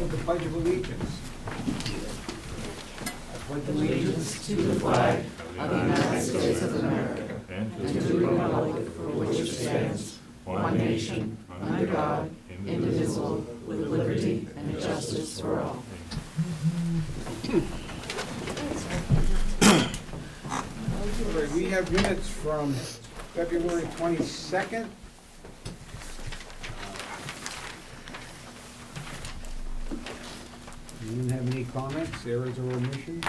with the Pledge of Allegiance. I pledge allegiance to the flag of the United States of America and to the republic for which it stands, one nation, under God, indivisible, with liberty and justice for all. All right, we have minutes from February 22nd. Anyone have any comments, errors or omissions?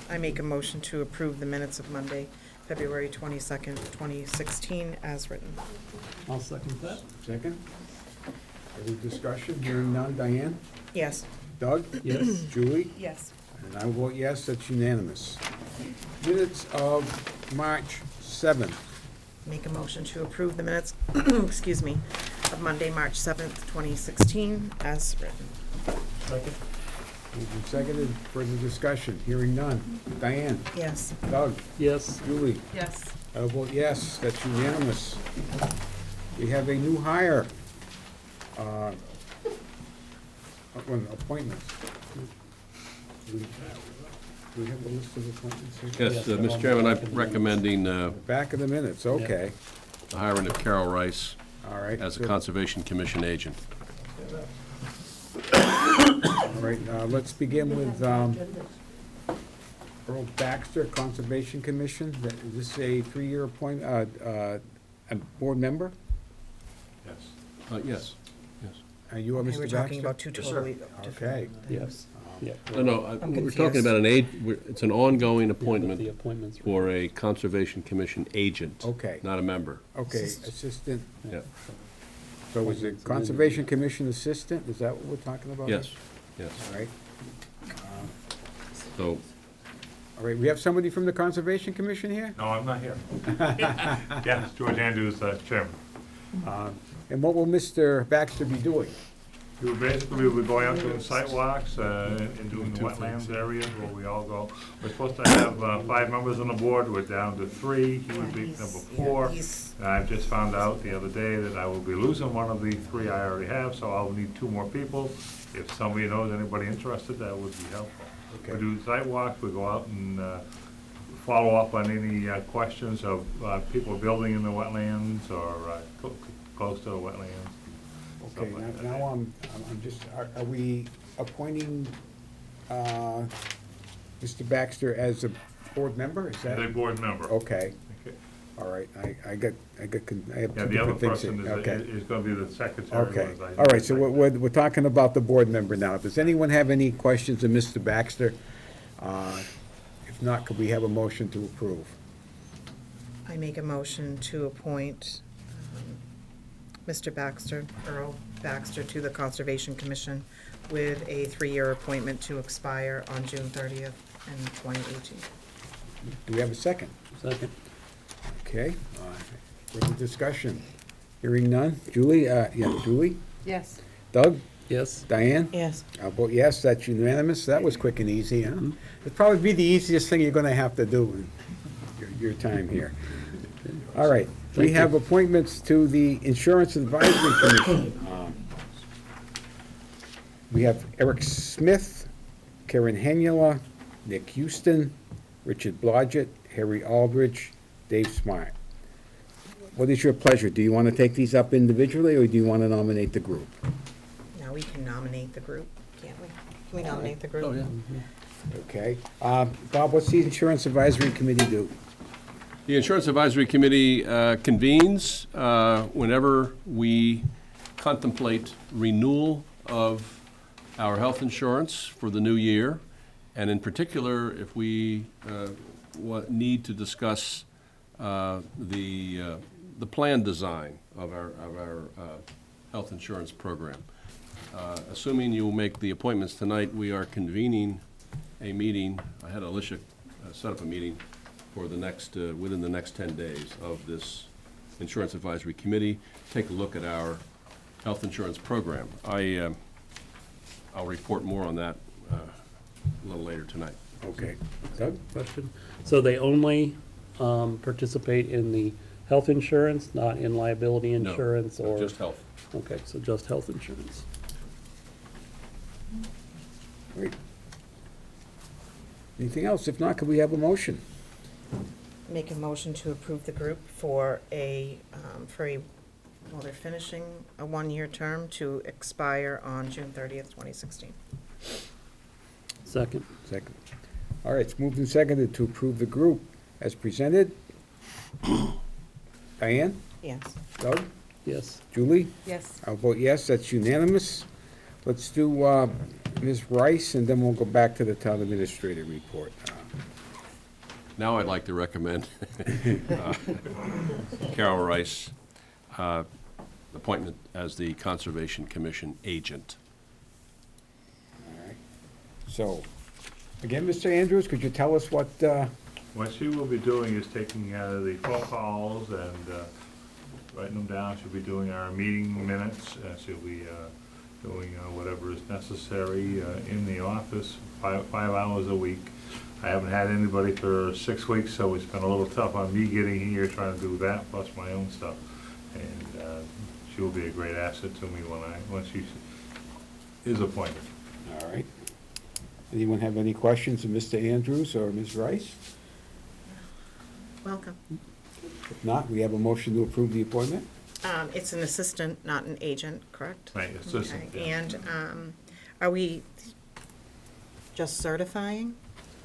I make a motion to approve the minutes of Monday, February 22nd, 2016, as written. I'll second that. Second? Any discussion? Hearing none. Diane? Yes. Doug? Yes. Julie? Yes. And I vote yes, that's unanimous. Minutes of March 7th. Make a motion to approve the minutes, excuse me, of Monday, March 7th, 2016, as written. Second. Moved and seconded. Further discussion? Hearing none. Diane? Yes. Doug? Yes. Julie? Yes. I vote yes, that's unanimous. We have a new hire. Appointments. Do we have a list of appointments here? Yes, Mr. Chairman, I'm recommending the Back of the minutes, okay. hiring of Carol Rice All right. as a good. Conservation Commission agent. All right, let's begin with Earl Baxter, Conservation Commission. Is this a three-year appointment, a board member? Yes. Yes. Are you Okay, Mr. we're Baxter? talking about two totally Okay. different Yes. Yeah. No, I'm we're talking confused. about it's an ongoing The appointment appointments. for a Conservation Commission agent. Okay. Not a member. Okay, assistant, Yeah. so is it Conservation Commission assistant? Is that what we're talking about? Yes, yes. All right. So, All right, we have somebody from the Conservation Commission here? No, I'm not here. Yes, George Andrews, chairman. And what will Mr. Baxter be doing? We will basically be going out doing sidewalks and doing the wetlands area where we all go. We're supposed to have 5 members on the board. We're down to 3. He would be number 4. And I just found out the other day that I will be losing one of the 3 I already have, so I'll need 2 more people. If somebody knows anybody interested, that would be helpful. Okay. We do sidewalks, we go out and follow up on any questions of people building in the wetlands or close to the wetlands. Okay, Stuff like that. now I'm just, are we appointing Mr. Baxter as a board member? Is The that? board member. Okay, Okay. all right, I have Yeah, two the other different things person here. Okay. is gonna be the secretary. Okay, was I- all right, so we're talking about the board member now. Does anyone have any questions of Mr. Baxter? If not, could we have a motion to approve? I make a motion to appoint Mr. Baxter, Earl Baxter, to the Conservation Commission with a 3-year appointment to expire on June 30th in 2018. Do we have a second? Second. Okay, further discussion? Hearing none. Julie, Julie? Yes. Doug? Yes. Diane? Yes. I'll vote yes, that's unanimous. That was quick and easy, huh? It'd probably be the easiest thing you're gonna have to do in your time here. All right, we Thank have you. appointments to the Insurance Advisory Commission. We have Eric Smith, Karen Henula, Nick Houston, Richard Blodgett, Harry Aldridge, Dave Smart. What is your pleasure? Do you want to take these up individually, or do you want to nominate the group? Now we can nominate the group, can't we? Can we nominate the group? oh, yeah. Okay. Bob, what's the Insurance Advisory Committee do? The Insurance Advisory Committee convenes whenever we contemplate renewal of our health insurance for the new year, and in particular, if we need to discuss the plan design of our health insurance program. Assuming you will make the appointments tonight, we are convening a meeting. I had Alicia set up a meeting for the next, within the next 10 days of this Insurance Advisory Committee, take a look at our health insurance program. I'll report more on that a little later tonight. Okay. Doug? Question. So they only participate in the health insurance, not in liability No, insurance or? just health. Okay, so just health insurance. Great. Anything else? If not, could we have a motion? Make a motion to approve the group for well, they're finishing a one-year term to expire on June 30th, 2016. Second. Second. All right, it's moved and seconded to approve the group as presented. Diane? Yes. Doug? Yes. Julie? Yes. I'll vote yes, that's unanimous. Let's do Ms. Rice, and then we'll go back to the town administrator report. Now I'd like to recommend Carol Rice, appointment as the Conservation Commission agent. All right. So, again, Mr. Andrews, could you tell us what, What she will be doing is taking the phone calls and writing them down. She'll be doing our meeting minutes. She'll be doing whatever is necessary in the office, 5 hours a week. I haven't had anybody for 6 weeks, so it's been a little tough on me getting here, trying to do that, plus my own stuff. And she will be a great asset to me when she is appointed. all right. Anyone have any questions of Mr. Andrews or Ms. Rice? Welcome. If not, we have a motion to approve the appointment. It's an assistant, not an agent, correct? Right, assistant, Okay. yeah. And are we just certifying?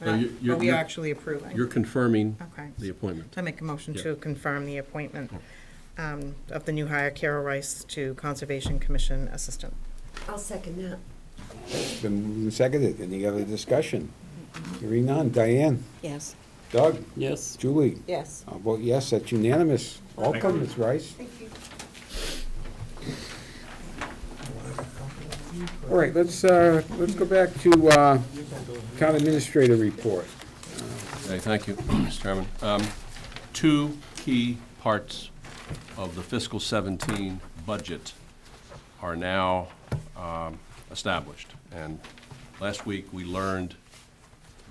No, you're- Are we you're- actually approving? You're confirming Okay. the appointment. I make a motion Yeah. to confirm the appointment of the new hire, Carol Rice, to Conservation Commission Assistant. I'll second that. It's been moved and seconded. Any other discussion? Hearing none. Diane? Yes. Doug? Yes. Julie? Yes. I'll vote yes, that's unanimous. Welcome, you. Ms. Rice. Thank you. All right, let's go back to town administrator report. Okay, thank you, Mr. Chairman. Two key parts of the fiscal 17 budget are now established. And last week, we learned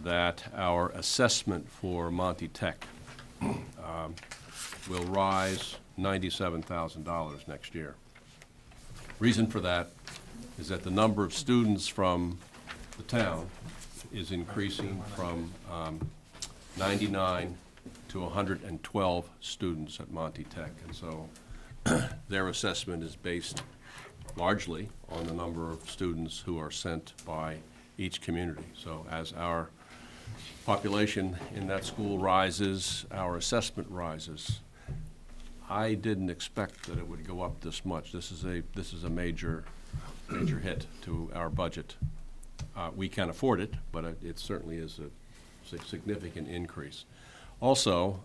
that our assessment for Monty Tech will rise $97,000 next year. Reason for that is that the number of students from the town is increasing from 99 to 112 students at Monty Tech. And so their assessment is based largely on the number of students who are sent by each community. So as our population in that school rises, our assessment rises. I didn't expect that it would go up this much. This is a major hit to our budget. We can afford it, but it certainly is a significant increase. Also,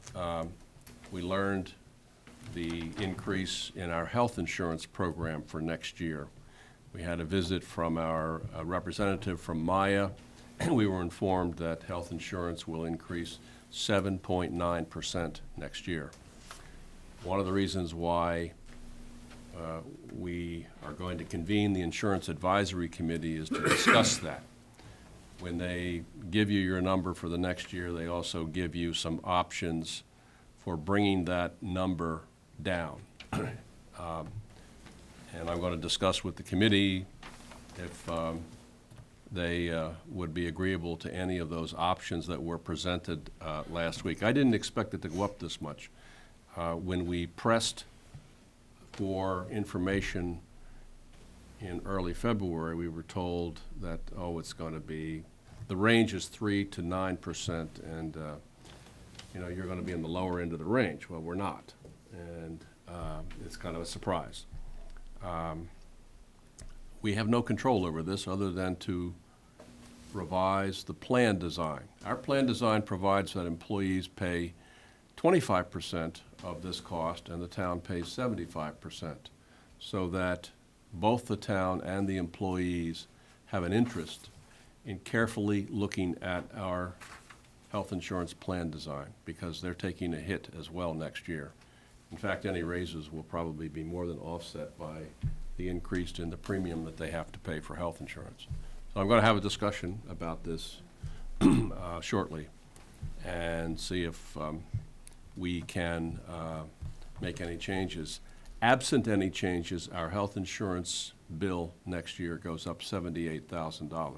we learned the increase in our health insurance program for next year. We had a visit from our representative from Maya, and we were informed that health insurance will increase 7.9% next year. One of the reasons why we are going to convene the Insurance Advisory Committee is to discuss that. When they give you your number for the next year, they also give you some options for bringing that number down. And I'm going to discuss with the committee if they would be agreeable to any of those options that were presented last week. I didn't expect it to go up this much. When we pressed for information in early February, we were told that, it's going to be, the range is 3 to 9%, and you're going to be in the lower end of the range. Well, we're not, and it's kind of a surprise. We have no control over this other than to revise the plan design. Our plan design provides that employees pay 25% of this cost and the town pays 75%, so that both the town and the employees have an interest in carefully looking at our health insurance plan design, because they're taking a hit as well next year. In fact, any raises will probably be more than offset by the increase in the premium that they have to pay for health insurance. So I'm going to have a discussion about this shortly and see if we can make any changes. Absent any changes, our health insurance bill next year goes up $78,000.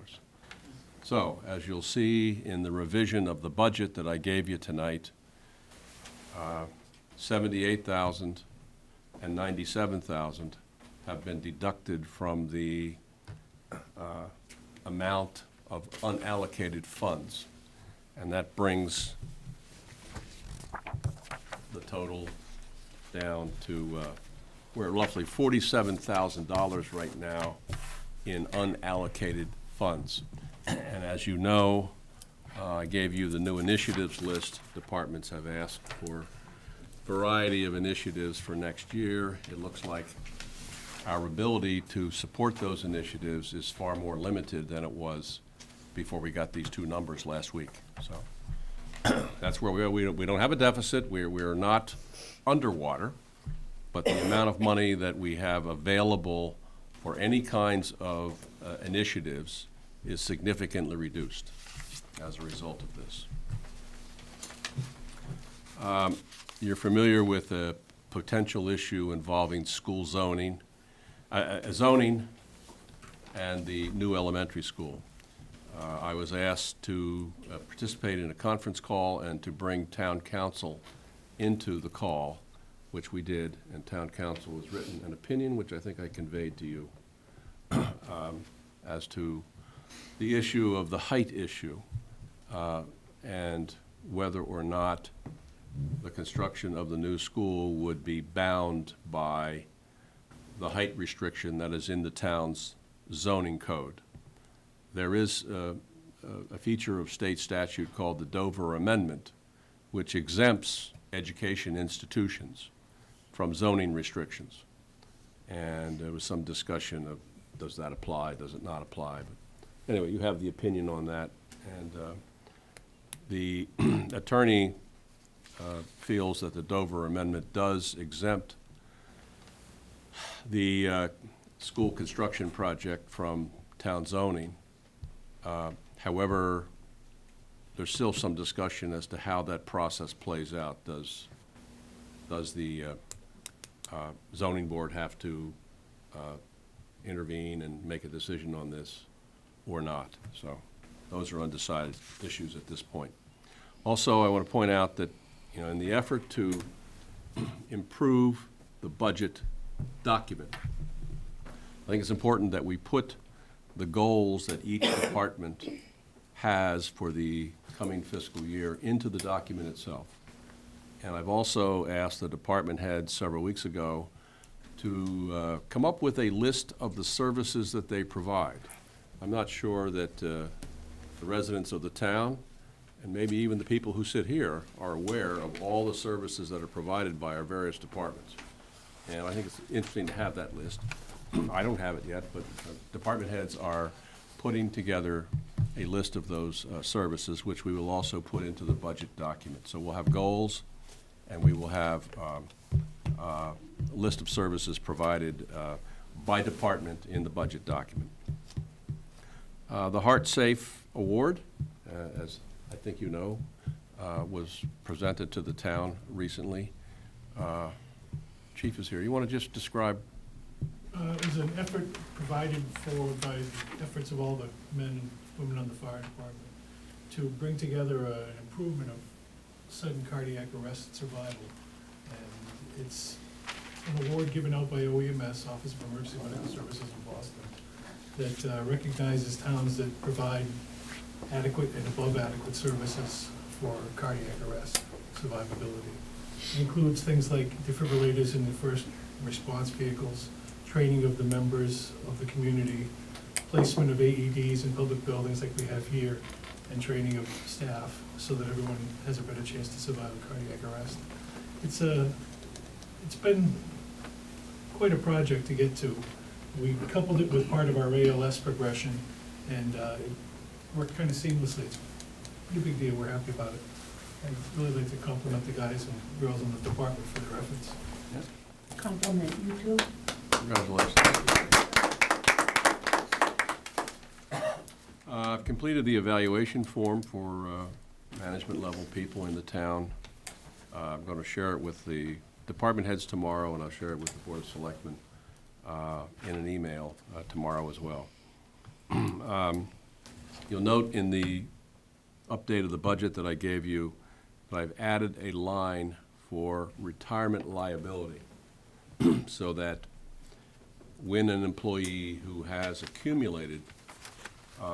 So, as you'll see in the revision of the budget that I gave you tonight, 78,000 and 97,000 have been deducted from the amount of unallocated funds. And that brings the total down to, we're at roughly $47,000 right now in unallocated funds. And as you know, I gave you the new initiatives list. Departments have asked for a variety of initiatives for next year. It looks like our ability to support those initiatives is far more limited than it was before we got these two numbers last week. So that's where we are. We don't have a deficit. We're not underwater, but the amount of money that we have available for any kinds of initiatives is significantly reduced as a result of this. You're familiar with a potential issue involving school zoning, zoning and the new elementary school. I was asked to participate in a conference call and to bring town council into the call, which we did, and town council has written an opinion, which I think I conveyed to you, as to the issue of the height issue, and whether or not the construction of the new school would be bound by the height restriction that is in the town's zoning code. There is a feature of state statute called the Dover Amendment, which exempts education institutions from zoning restrictions. And there was some discussion of, does that apply, does it not apply? But anyway, you have the opinion on that. And the attorney feels that the Dover Amendment does exempt the school construction project from town zoning. However, there's still some discussion as to how that process plays out. Does the zoning board have to intervene and make a decision on this or not? So those are undecided issues at this point. Also, I want to point out that, in the effort to improve the budget document, I think it's important that we put the goals that each department has for the coming fiscal year into the document itself. And I've also asked the department head several weeks ago to come up with a list of the services that they provide. I'm not sure that the residents of the town, and maybe even the people who sit here, are aware of all the services that are provided by our various departments. And I think it's interesting to have that list. I don't have it yet, but department heads are putting together a list of those services, which we will also put into the budget document. So we'll have goals, and we will have a list of services provided by department in the budget document. The Heart Safe Award, as I think you know, was presented to the town recently. Chief is here. You want to just describe? It was an effort provided for by the efforts of all the men and women on the fire department to bring together an improvement of sudden cardiac arrest survival. And it's an award given out by OEMS, Office of Emergency Medical Services in Boston, that recognizes towns that provide adequate and above adequate services for cardiac arrest survivability. It includes things like defibrillators in the first response vehicles, training of the members of the community, placement of AEDs in public buildings like we have here, and training of staff so that everyone has a better chance to survive a cardiac arrest. It's been quite a project to get to. We coupled it with part of our ALS progression, and it worked kind of seamlessly. It's a pretty big deal. We're happy about it. I'd really like to compliment the guys and girls in the department for their efforts. Compliment you too. Congratulations. I've completed the evaluation form for management level people in the town. I'm going to share it with the department heads tomorrow, and I'll share it with the Board of Selectmen in an email tomorrow as well. You'll note in the update of the budget that I gave you that I've added a line for retirement liability so that when an employee who has accumulated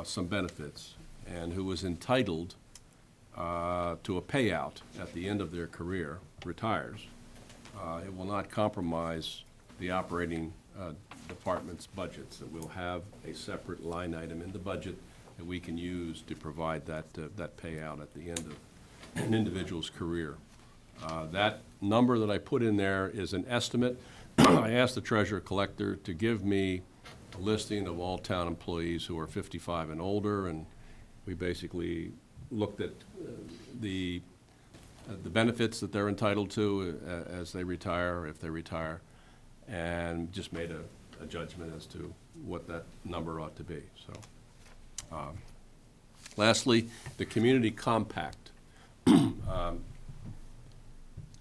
some benefits and who is entitled to a payout at the end of their career, retires, it will not compromise the operating department's budgets, that we'll have a separate line item in the budget that we can use to provide that payout at the end of an individual's career. That number that I put in there is an estimate. I asked the treasurer collector to give me a listing of all town employees who are 55 and older, and we basically looked at the benefits that they're entitled to as they retire, if they retire, and just made a judgment as to what that number ought to be. So, lastly, the community compact.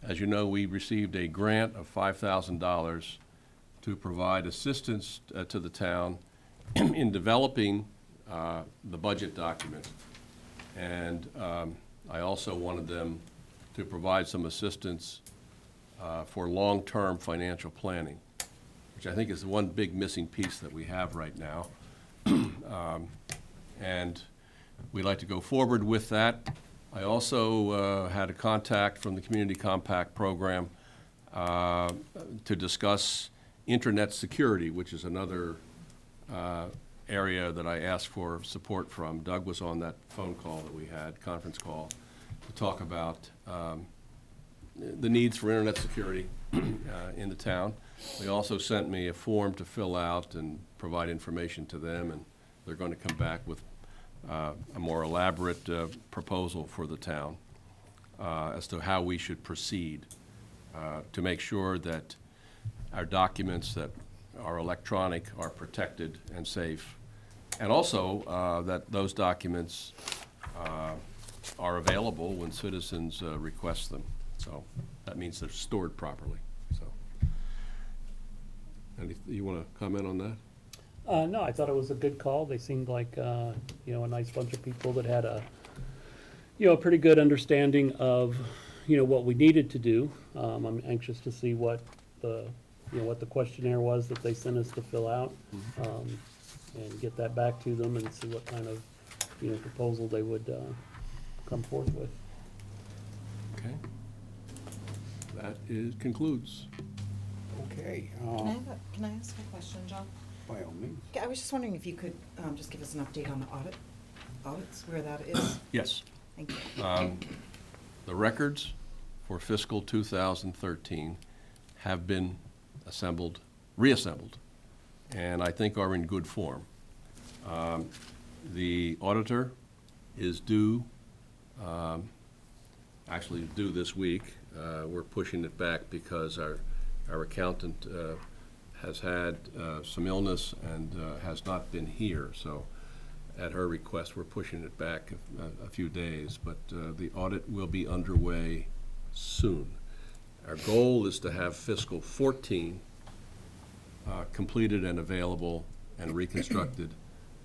As you know, we received a grant of $5,000 to provide assistance to the town in developing the budget document. And I also wanted them to provide some assistance for long-term financial planning, which I think is the one big missing piece that we have right now. And we'd like to go forward with that. I also had a contact from the Community Compact Program to discuss internet security, which is another area that I asked for support from. Doug was on that phone call that we had, conference call, to talk about the needs for internet security in the town. They also sent me a form to fill out and provide information to them, and they're going to come back with a more elaborate proposal for the town as to how we should proceed to make sure that our documents that are electronic are protected and safe, and also that those documents are available when citizens request them. So that means they're stored properly. So, you want to comment on that? No, I thought it was a good call. They seemed like, a nice bunch of people that had a pretty good understanding of, what we needed to do. I'm anxious to see what the questionnaire was that they sent us to fill out, and get that back to them and see what kind of, proposal they would come forth with. Okay. That concludes. Okay, Can I ask a question, John? by all means. I was just wondering if you could just give us an update on the audits, where that is. Yes. Thank you. The records for fiscal 2013 have been reassembled, and I think are in good form. The auditor is due, actually due this week. We're pushing it back because our accountant has had some illness and has not been here. So at her request, we're pushing it back a few days, but the audit will be underway soon. Our goal is to have fiscal 14 completed and available and reconstructed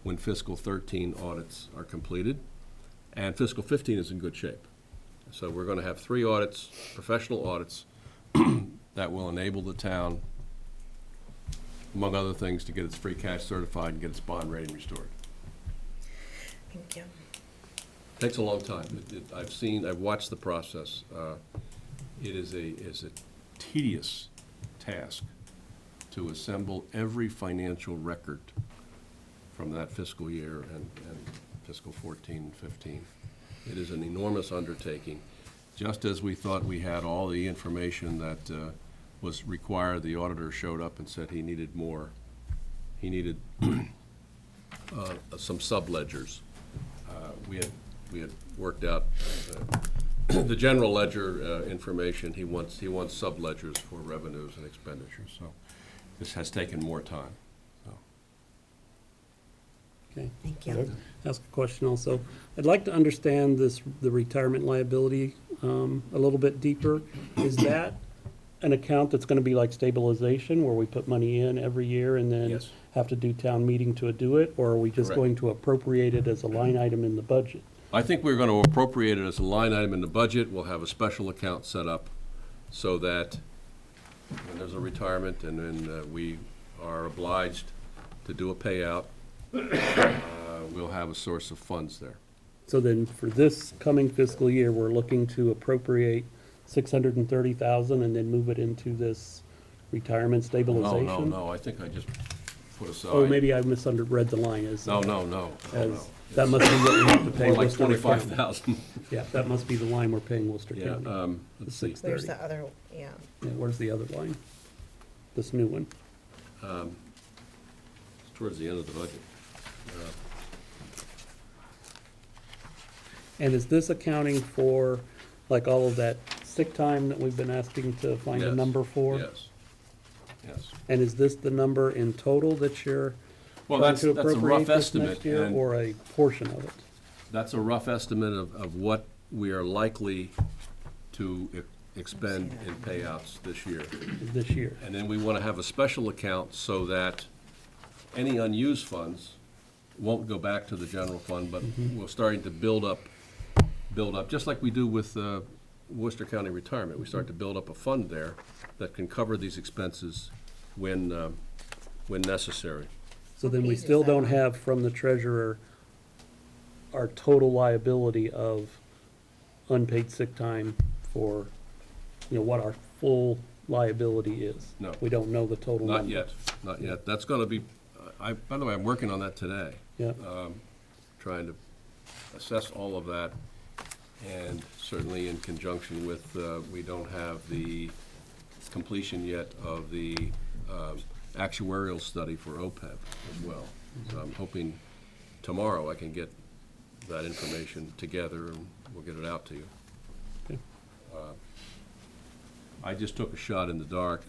when fiscal 13 audits are completed, and fiscal 15 is in good shape. So we're going to have 3 audits, professional audits, that will enable the town, among other things, to get its free cash certified and get its bond rating restored. Thank you. Takes a long time. I've watched the process. It is a tedious task to assemble every financial record from that fiscal year and fiscal 14 and 15. It is an enormous undertaking. Just as we thought we had all the information that was required, the auditor showed up and said he needed more. He needed some sub-ledgers. We had worked out the general ledger information. He wants sub-ledgers for revenues and expenditures. So this has taken more time. Okay. Thank you. Ask a question also. I'd like to understand the retirement liability a little bit deeper. Is that an account that's gonna be like stabilization, where we put money in every year and then Yes. have to do town meeting to do it? Or are we just Correct. going to appropriate it as a line item in the budget? I think we're going to appropriate it as a line item in the budget. We'll have a special account set up so that when there's a retirement and then we are obliged to do a payout, we'll have a source of funds there. So then for this coming fiscal year, we're looking to appropriate 630,000 and then move it into this retirement No, stabilization? no, no, I think I just put aside. Oh, maybe I misread the line as. No, no, no, no, As, no. that must be what we have to pay More like Worcester County. 25,000. Yeah, that must be the line we're paying Worcester Yeah, County. let's see. 630. Where's the other, yeah. Yeah, where's the other line? This new one? It's towards the end of the budget. And is this accounting for, like, all of that sick time that we've been asking to find a Yes, number for? Yes, yes. And is this the number in total that you're Well, trying that's to a appropriate rough this estimate, next year, and or a portion of it? that's a rough estimate of what we are likely to expend in payouts this year. This year? And then we want to have a special account so that any unused funds won't go back to the general fund, but we're starting to build up, just like we do with Worcester County Retirement. We start to build up a fund there that can cover these expenses when necessary. So then we page is still that don't on? have from the treasurer our total liability of unpaid sick time for, what our full liability is. No. We don't know the total number. Not yet, not yet. That's going to be, by the way, I'm working on that today. Yeah, Trying to assess all of that, and certainly in conjunction with, we don't have the completion yet of the actuarial study for OPEB as well. So I'm hoping tomorrow I can get that information together and we'll get it out to you. Okay. I just took a shot in the dark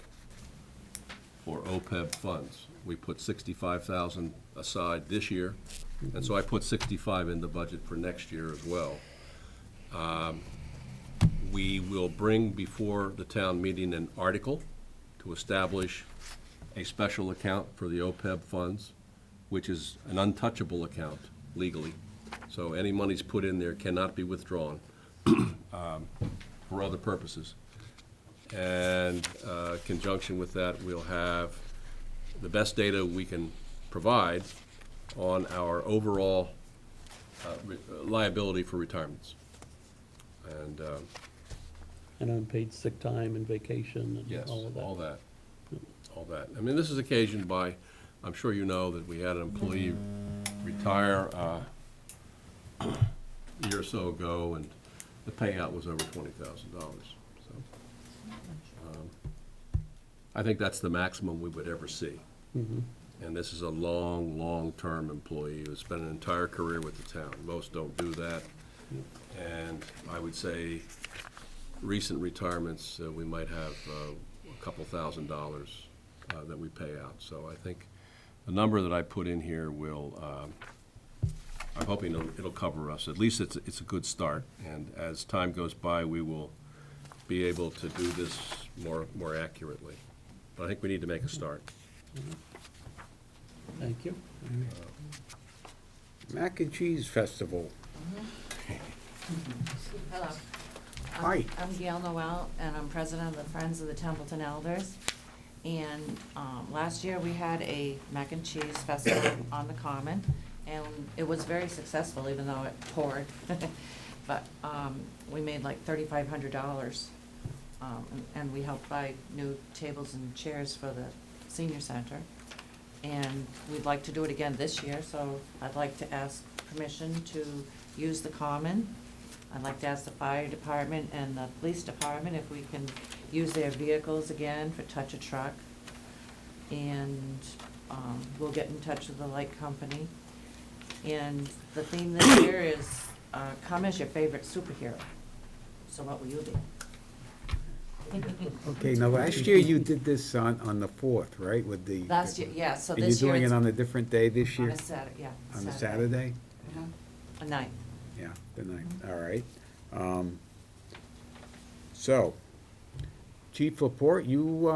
for OPEB funds. We put 65,000 aside this year, and so I put 65 in the budget for next year as well. We will bring before the town meeting an article to establish a special account for the OPEB funds, which is an untouchable account legally. So any monies put in there cannot be withdrawn for other purposes. And conjunction with that, we'll have the best data we can provide on our overall liability for retirements. And and unpaid sick time and vacation yes, and all of that. all that. I mean, this is occasioned by, I'm sure you know that we had an employee retire a year or so ago, and the payout was over $20,000. So I think that's the maximum we would ever see. Mhm. And this is a long-term employee who's spent an entire career with the town. Most don't do that. And I would say recent retirements, we might have a couple $1,000s that we pay out. So I think the number that I put in here will, I'm hoping it'll cover us. At least it's a good start. And as time goes by, we will be able to do this more accurately. But I think we need to make a start. Thank you. Mac and Cheese Festival. Hello. Hi. I'm Gail Noel, and I'm president of the Friends of the Templeton Elders. And last year, we had a mac and cheese festival on the Common, and it was very successful, even though it poured. But we made like $3,500, and we helped buy new tables and chairs for the senior center. And we'd like to do it again this year, so I'd like to ask permission to use the Common. I'd like to ask the fire department and the police department if we can use their vehicles again for Touch a Truck. And we'll get in touch with the light company. And the theme this year is, come as your favorite superhero. So what will you be? Okay, now last year you did this on the 4th, right, with the... Last year, yeah, so And this year you're doing it's it on a different day this on year? a Saturday, yeah. On a Saturday? A night. Yeah, the 9th, all right. So, Chief Laporte, you,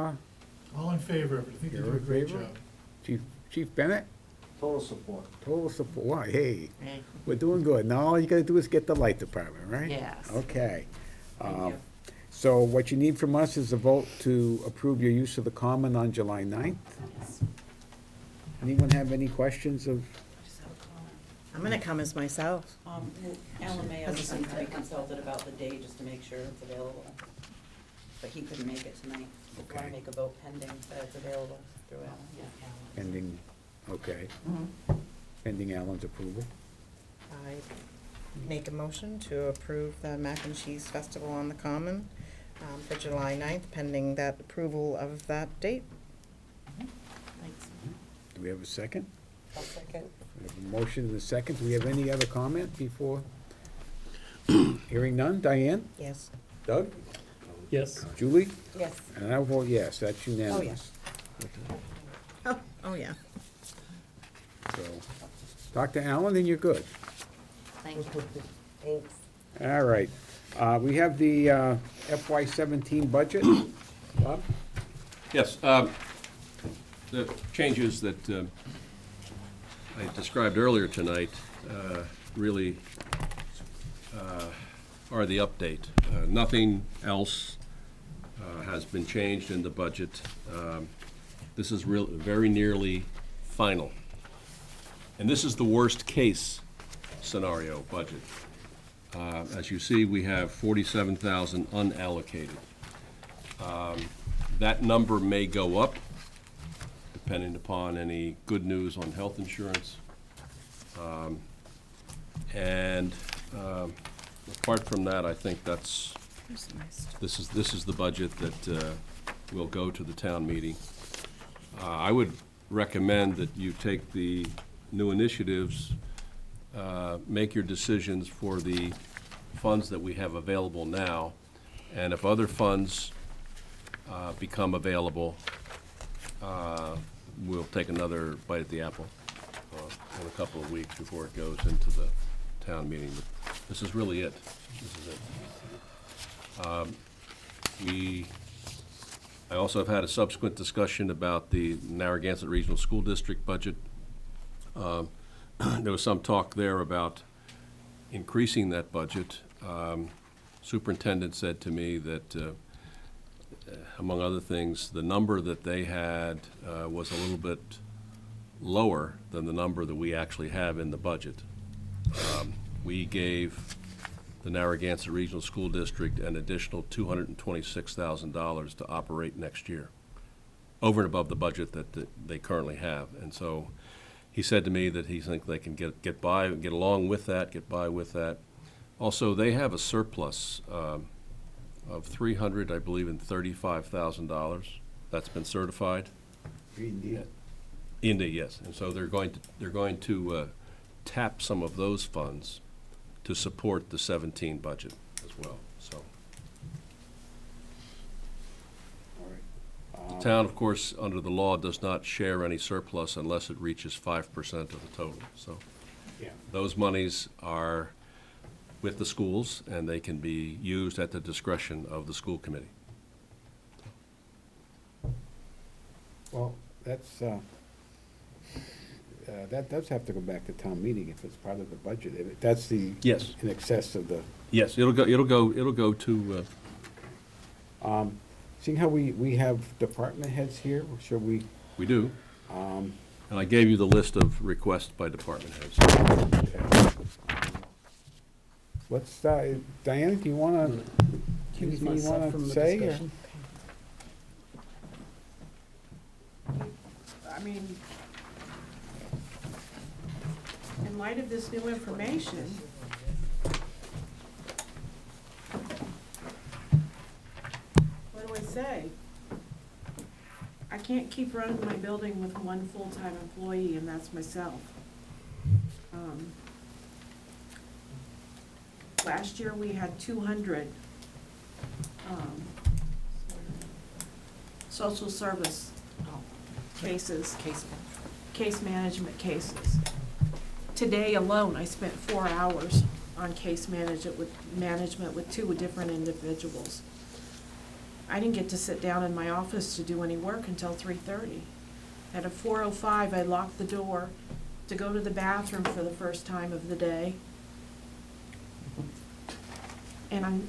All in favor of it, I think you You're do a in great favor? job. Chief Bennett? Total support. Total support, why, hey, Hey. we're doing good. Now all you gotta do is get the light department, right? Yes. Okay. Thank Um, you. So what you need from us is a vote to approve your use of the common on July 9th. Yes. Anyone have any questions of, I just have a comment. I'm gonna come as myself. Alan Mayo needs to be consulted about the day just to make sure it's available. But he couldn't make it tonight. So I Okay. want to make a vote pending that it's available through Alan, yeah. pending, okay, Mhm. pending Alan's approval? I make a motion to approve the Mac and Cheese Festival on the Common for July 9th, pending that approval of that date. Thanks. Do we have a second? I'll second. We have a motion and a second. Do we have any other comment before? Hearing none. Diane? Yes. Doug? Yes. Julie? Yes. And I vote yes, that's unanimous. Oh, yeah. So, Dr. Allen, then you're good. Thank you. Thanks. All right. We have the FY '17 budget. Bob? Yes, the changes that I described earlier tonight really are the update. Nothing else has been changed in the budget. This is very nearly final. And this is the worst-case scenario budget. As you see, we have 47,000 unallocated. That number may go up, depending upon any good news on health insurance. And apart from that, I think this is the budget that will go to the town meeting. I would recommend that you take the new initiatives, make your decisions for the funds that we have available now, and if other funds become available, we'll take another bite at the apple in a couple of weeks before it goes into the town meeting. But this is really it. This is it. I also have had a subsequent discussion about the Narragansett Regional School District budget. There was some talk there about increasing that budget. Superintendent said to me that, among other things, the number that they had was a little bit lower than the number that we actually have in the budget. We gave the Narragansett Regional School District an additional $226,000 to operate next year, over and above the budget that they currently have. And so he said to me that he thinks they can get by, get along with that, get by with that. Also, they have a surplus of $300, I believe, and $35,000 that's been certified. Indeed. Indeed, yes. And so they're going to tap some of those funds to support the 17 budget as well. So the town, of course, under the law, does not share any surplus unless it reaches 5% of the total. So Yeah. those monies are with the schools, and they can be used at the discretion of the school committee. Well, that does have to go back to town meeting if it's part of the budget. If that's the. Yes. In excess of the, Yes, it'll go to, seeing how we have department heads here, should we, we do. um, And I gave you the list of requests by department heads. let's, Diana, do you wanna, Accuse anything you myself wanna from the say, or? discussion. I mean, in light of this new information, what do I say? I can't keep running my building with one full-time employee, and that's myself. Last year, we had 200 social service cases, case management cases. Today alone, I spent 4 hours on case management with 2 different individuals. I didn't get to sit down in my office to do any work until 3:30. At a 4:05, I locked the door to go to the bathroom for the first time of the day. And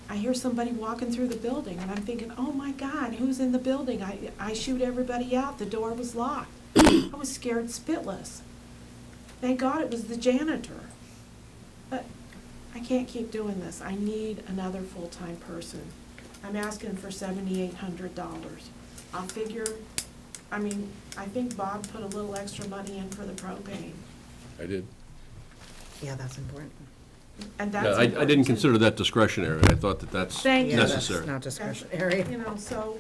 I hear somebody walking through the building, and I'm thinking, oh my God, who's in the building? I shoot everybody out, the door was locked. I was scared spitless. Thank God it was the janitor. But I can't keep doing this. I need another full-time person. I'm asking for $7,800. I'll figure, I mean, I think Bob put a little extra money in for the propane. I did. Yeah, that's important. And Yeah, that's I didn't important, too. consider that discretionary. I thought that that's Thank you. Yeah, necessary. that's not discretionary. You know, so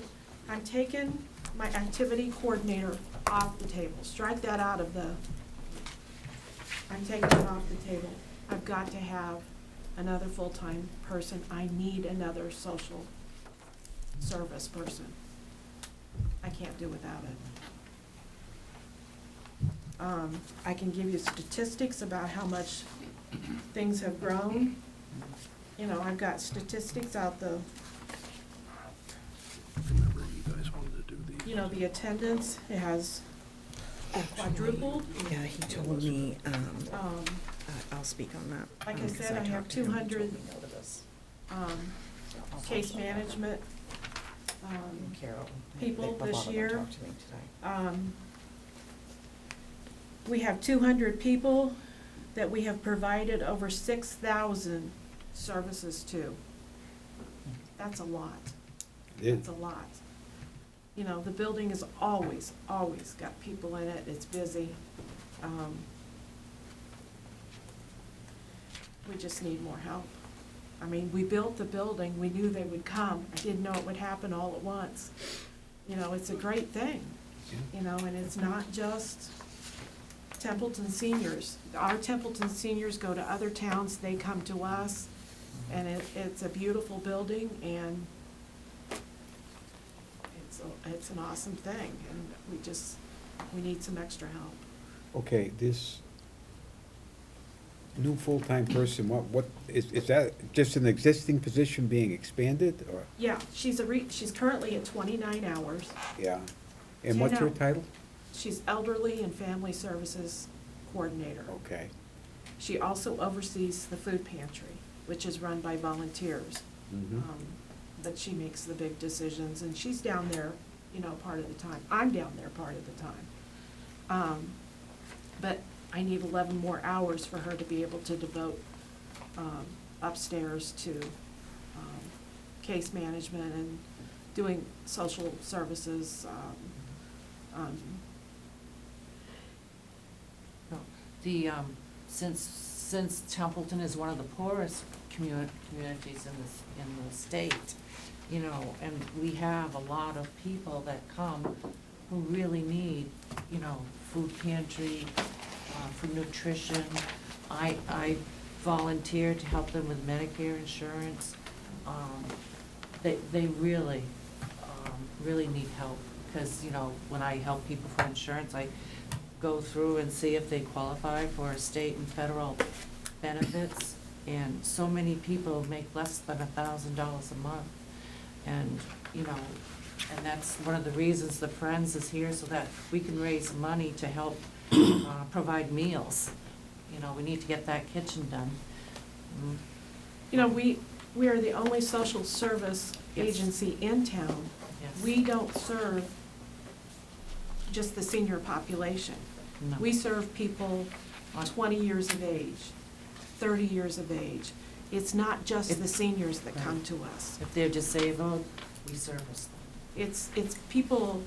I'm taking my activity coordinator off the table. Strike that out of the, I'm taking it off the table. I've got to have another full-time person. I need another social service person. I can't do without it. I can give you statistics about how much things have grown. You know, I've got statistics out the, Remember, you guys wanted to do these. you know, the attendance, it has quadrupled. Yeah, he told me, Um, I'll speak on that. Like I 'cause said, I have talked to him, he told 200 me no to this. case management, Carol. people Bob this will year. talk to me today. We have 200 people that we have provided over 6,000 services to. That's a lot. That's a lot. You know, the building is always got people in it, it's busy. We just need more help. I mean, we built the building, we knew they would come, I didn't know it would happen all at once. You know, it's a great thing, you know, and it's not just Templeton seniors. Our Templeton seniors go to other towns, they come to us, and it's a beautiful building, and it's an awesome thing, and we need some extra help. Okay, this new full-time person, what, is that just an existing position being expanded, or, Yeah, she's currently at 29 hours. yeah? And what's her title? She's Elderly and Family Services Coordinator. Okay. She also oversees the food pantry, which is run by volunteers. Mhm. But she makes the big decisions, and she's down there, you know, part of the time. I'm down there part of the time. But I need 11 more hours for her to be able to devote upstairs to case management and doing social services. Since Templeton is one of the poorest communities in the state, you know, and we have a lot of people that come who really need, you know, food pantry, for nutrition. I volunteer to help them with Medicare insurance. They really, really need help, because, you know, when I help people for insurance, I go through and see if they qualify for state and federal benefits, and so many people make less than $1,000 a month. And, you know, and that's one of the reasons the Friends is here, so that we can raise money to help provide meals. You know, we need to get that kitchen done. You know, we are the only social service Yes. agency in town. Yes. We don't serve just the senior population. No. We serve people 20 years of age, 30 years of age. It's not just the seniors that come to us. If they're disabled, we service them. It's people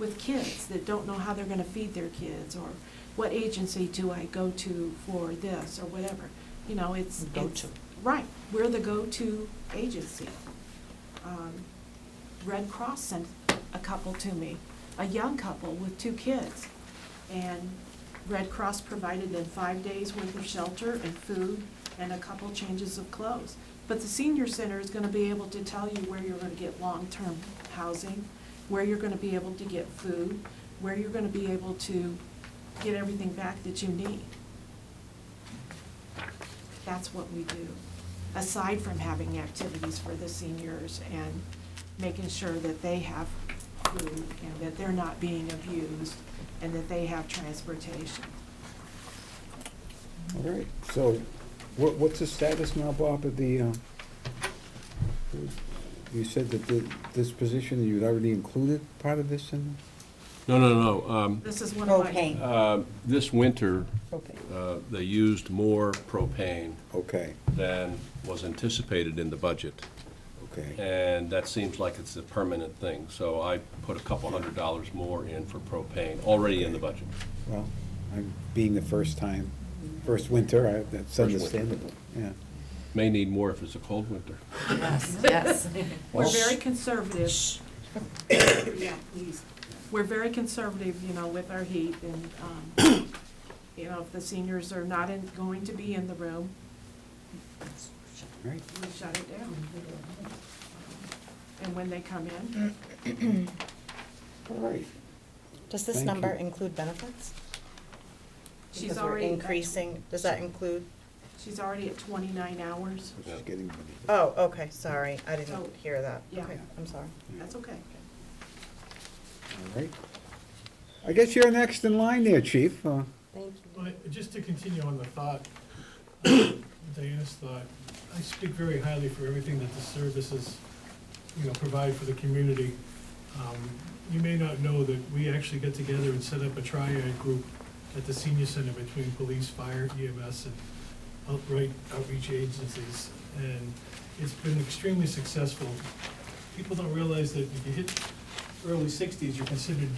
with kids that don't know how they're gonna feed their kids, or what agency do I go to for this, or whatever. You know, it's. Go-to. Right, we're the go-to agency. Red Cross sent a couple to me, a young couple with 2 kids. And Red Cross provided them 5 days worth of shelter and food and a couple changes of clothes. But the senior center is gonna be able to tell you where you're gonna get long-term housing, where you're gonna be able to get food, where you're gonna be able to get everything back that you need. That's what we do, aside from having activities for the seniors and making sure that they have food and that they're not being abused and that they have transportation. All right, so what's the status now, Bob, of the, you said that this position, you'd already included part of this in? No. This is one of my, Propane. This winter, Propane. they used more propane Okay, than was anticipated in the budget. okay. And that seems like it's a permanent thing. So I put a couple $100 more in for propane, already in the budget. Well, I'm being the first winter, that's First winter. understandable, yeah. May need more if it's a cold winter. Yes, yes. we're very conservative. Yeah, please. We're very conservative, you know, with our heat and, you know, if the seniors are not going to be in the room, Right. we shut it down. And when they come in, All right. Does this Thank number you. include benefits? she's Because we're already, increasing, does that include? she's already at 29 hours. She's getting ready. Oh, okay, sorry, I So, didn't hear that. yeah. Okay, I'm sorry. That's okay. All right. I guess you're next in line there, chief. Thank you. But just to continue on the thought, Diana's thought, I speak very highly for everything that the services, provide for the community. You may not know that we actually get together and set up a triad group at the senior center between police, fire, EMS, and outreach agencies. And it's been extremely successful. People don't realize that if you hit early 60s, you're considered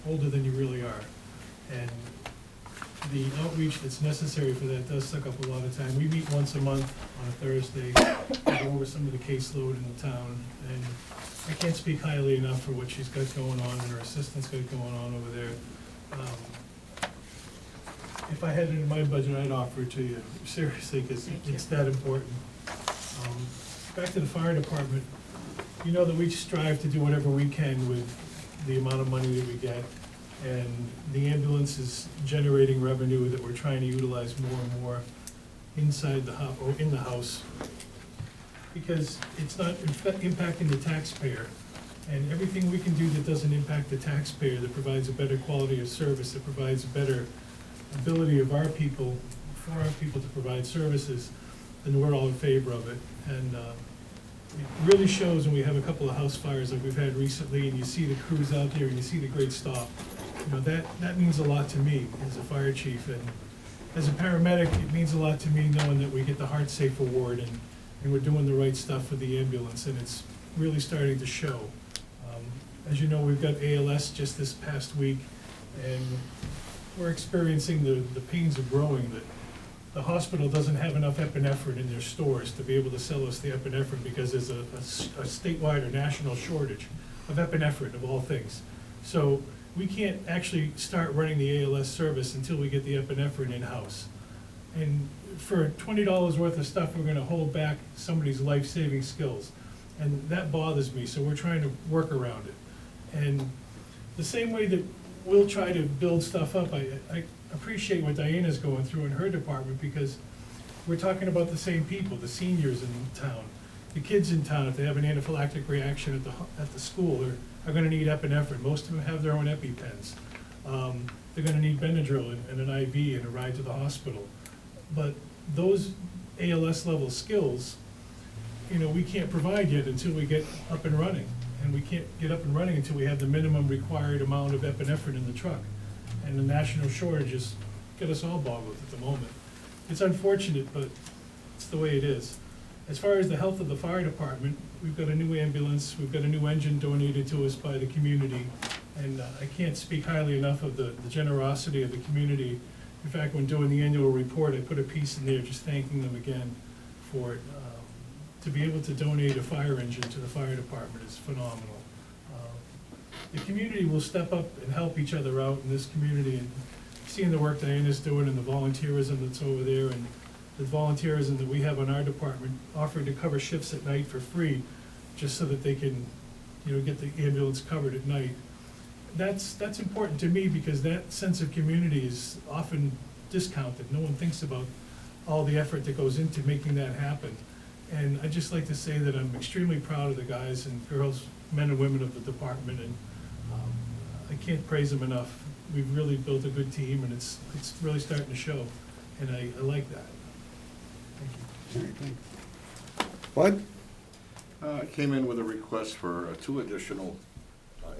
older than you really are. And the outreach that's necessary for that does suck up a lot of time. We meet once a month on a Thursday, to go over some of the caseload in the town. And I can't speak highly enough for what she's got going on and her assistant's got going on over there. If I had it in my budget, I'd offer it to you, seriously, because it's that important. Back to the fire department, you know that we strive to do whatever we can with the amount of money that we get. And the ambulance is generating revenue that we're trying to utilize more and more inside the house, or in the house, because it's not impacting the taxpayer. And everything we can do that doesn't impact the taxpayer, that provides a better quality of service, that provides a better ability of our people, for our people to provide services, then we're all in favor of it. And it really shows when we have a couple of house fires like we've had recently, and you see the crews out there, and you see the great stop. That means a lot to me as a fire chief, and as a paramedic, it means a lot to me knowing that we get the Heart Safe Award, and we're doing the right stuff for the ambulance, and it's really starting to show. As you know, we've got ALS just this past week, and we're experiencing the pains of growing, that the hospital doesn't have enough epinephrine in their stores to be able to sell us the epinephrine, because there's a statewide or national shortage of epinephrine, of all things. So we can't actually start running the ALS service until we get the epinephrine in-house. And for $20 worth of stuff, we're gonna hold back somebody's life-saving skills. And that bothers me, so we're trying to work around it. And the same way that we'll try to build stuff up, I appreciate what Diana's going through in her department, because we're talking about the same people, the seniors in town. The kids in town, if they have an anaphylactic reaction at the school, are gonna need epinephrine. Most of them have their own EpiPens. They're gonna need Benadryl and an IV and a ride to the hospital. But those ALS level skills, we can't provide yet until we get up and running. And we can't get up and running until we have the minimum required amount of epinephrine in the truck. And the national shortage has got us all boggled at the moment. It's unfortunate, but it's the way it is. As far as the health of the fire department, we've got a new ambulance, we've got a new engine donated to us by the community, and I can't speak highly enough of the generosity of the community. In fact, when doing the annual report, I put a piece in there just thanking them again for it. To be able to donate a fire engine to the fire department is phenomenal. The community will step up and help each other out in this community, and seeing the work Diana's doing and the volunteerism that's over there, and the volunteerism that we have on our department, offering to cover shifts at night for free, just so that they can, get the ambulance covered at night. That's important to me, because that sense of community is often discounted. No one thinks about all the effort that goes into making that happen. And I'd just like to say that I'm extremely proud of the guys and girls, men and women of the department, and I can't praise them enough. We've really built a good team, and it's really starting to show, and I like that. Thank you. Bud? I came in with a request for 2 additional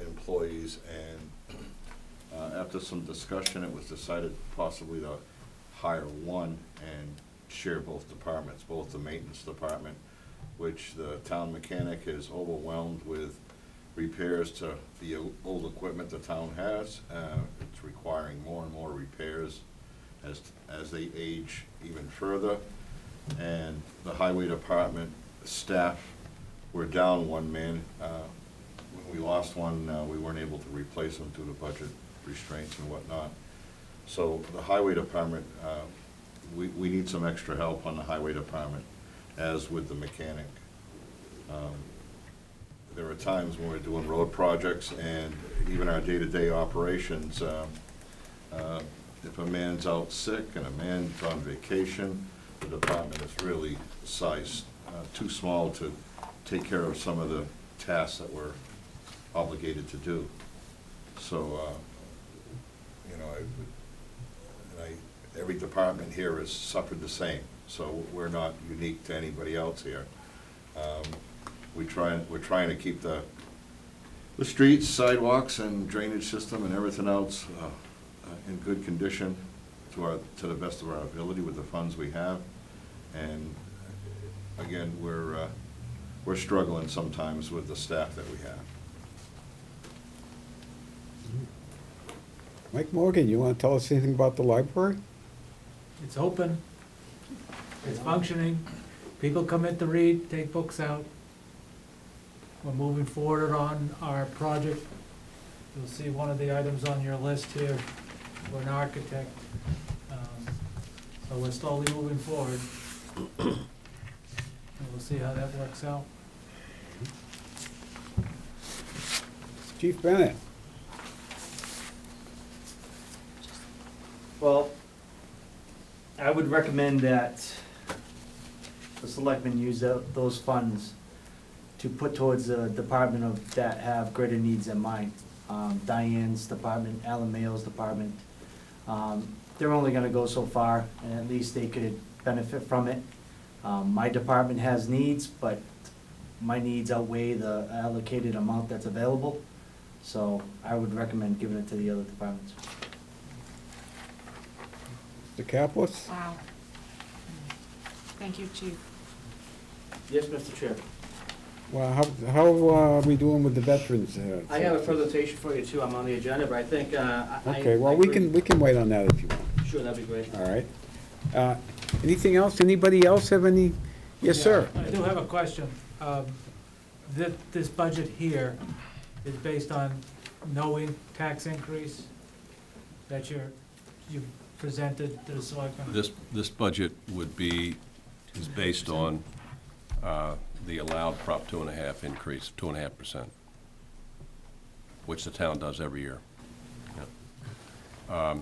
employees, and after some discussion, it was decided possibly to hire one and share both departments, both the maintenance department, which the town mechanic is overwhelmed with repairs to the old equipment the town has. It's requiring more and more repairs as they age even further. And the highway department staff, we're down 1 man. When we lost one, we weren't able to replace him due to budget restraints and whatnot. So the highway department, we need some extra help on the highway department, as with the mechanic. There are times when we're doing road projects and even our day-to-day operations, if a man's out sick and a man's on vacation, the department is really sized too small to take care of some of the tasks that we're obligated to do. So, you know, every department here has suffered the same, so we're not unique to anybody else here. We're trying to keep the streets, sidewalks, and drainage system and everything else in good condition to the best of our ability with the funds we have. And again, we're struggling sometimes with the staff that we have. Mike Morgan, you want to tell us anything about the library? It's open, it's functioning, people come in to read, take books out. We're moving forward on our project. You'll see one of the items on your list here, we're an architect. So we're slowly moving forward. And we'll see how that works out. Chief Bennett? Well, I would recommend that the selectmen use those funds to put towards the department that have greater needs in mind. Diane's department, Alan Mayo's department. They're only gonna go so far, and at least they could benefit from it. My department has needs, but my needs outweigh the allocated amount that's available. So I would recommend giving it to the other departments. Mr. Caplis? Wow. Thank you, Chief. Yes, Mr. Chair. Well, how are we doing with the veterans? I have a presentation for you too. I'm on the agenda, but I think, Okay, well, we can wait on that if you want. Sure, that'd be great. All right. Anything else? Anybody else have any? Yes, sir. I do have a question. This budget here is based on knowing tax increase that you've presented to the selectmen? This budget is based on the allowed Prop 2.5 increase, 2.5%, which the town does every year. Yeah.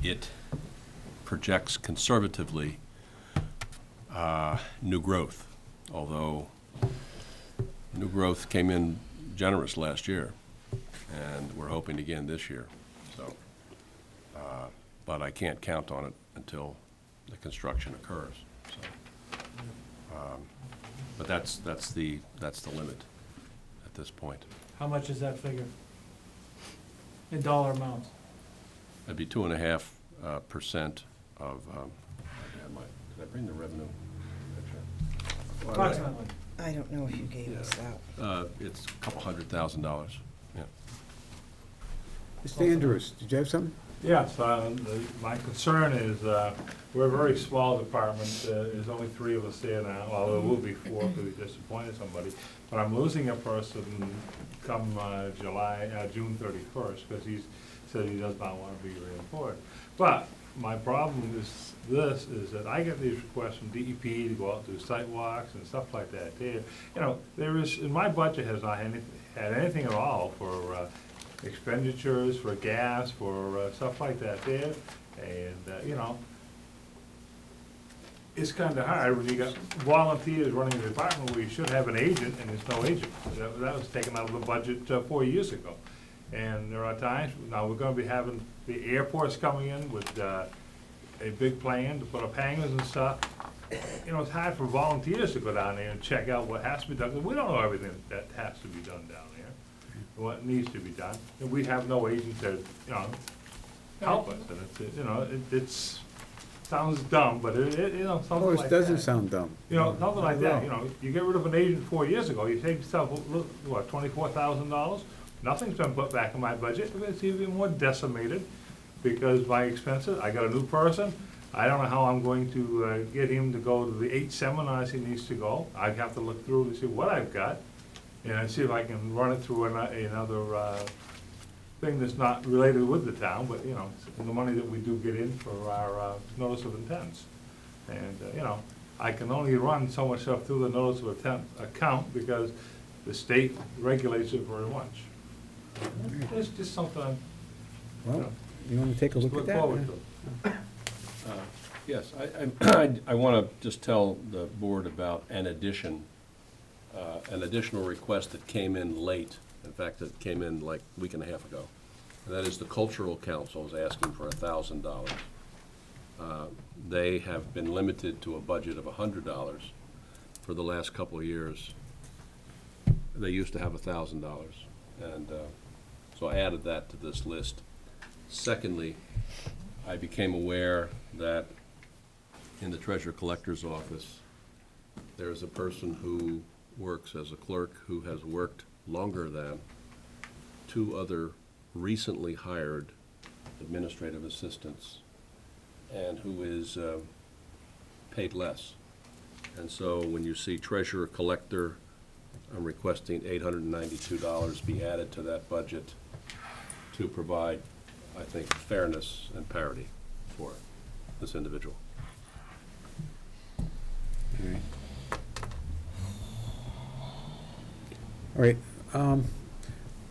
It projects conservatively new growth, although new growth came in generous last year, and we're hoping again this year. So, but I can't count on it until the construction occurs. So, but that's the limit at this point. How much is that figure? In dollar amounts? That'd be 2.5% of. Did I bring the revenue? Approximately. I don't know if you gave us that. It's a couple $100,000. Yeah. Mr. Andrews, did you have something? Yes, my concern is, we're a very small department, there's only 3 of us here now, well, there will be 4 because we disappointed somebody, but I'm losing a person come June 31st, because he said he does not want to be reemployed. But my problem is that I get these requests from DEP to go out and do site walks and stuff like that. There is, in my budget has not had anything at all for expenditures, for gas, for stuff like that there. And, it's kinda hard when you got volunteers running the department where you should have an agent and there's no agent. That was taken out of the budget 4 years ago. And there are times, now we're gonna be having the Air Force coming in with a big plan to put up hangars and stuff. You know, it's hard for volunteers to go down there and check out what has to be done, 'cause we don't know everything that has to be done down there, what needs to be done. And we have no agent to, help us, and it's, sounds dumb, but something like that. Oh, it doesn't sound dumb. Something like that, you get rid of an agent 4 years ago, you save yourself, what, $24,000? Nothing's been put back in my budget, it's even more decimated, because my expenses, I got a new person, I don't know how I'm going to get him to go to the 8 seminars he needs to go. I have to look through to see what I've got, and see if I can run it through another thing that's not related with the town, but, the money that we do get in for our notice of intents. And, I can only run so much stuff through the notice of intent account because the state regulates it very much. It's just something I'm, Well, you want to take a look at look that? forward to. Yes, I want to just tell the board about an additional request that came in late. In fact, it came in like a week and a half ago. And that is the Cultural Council is asking for $1,000. They have been limited to a budget of $100 for the last couple of years. They used to have $1,000, and so I added that to this list. Secondly, I became aware that in the Treasurer Collector's office, there is a person who works as a clerk who has worked longer than 2 other recently hired administrative assistants and who is paid less. And so when you see Treasurer Collector, I'm requesting $892 be added to that budget to provide, I think, fairness and parity for this individual. All right,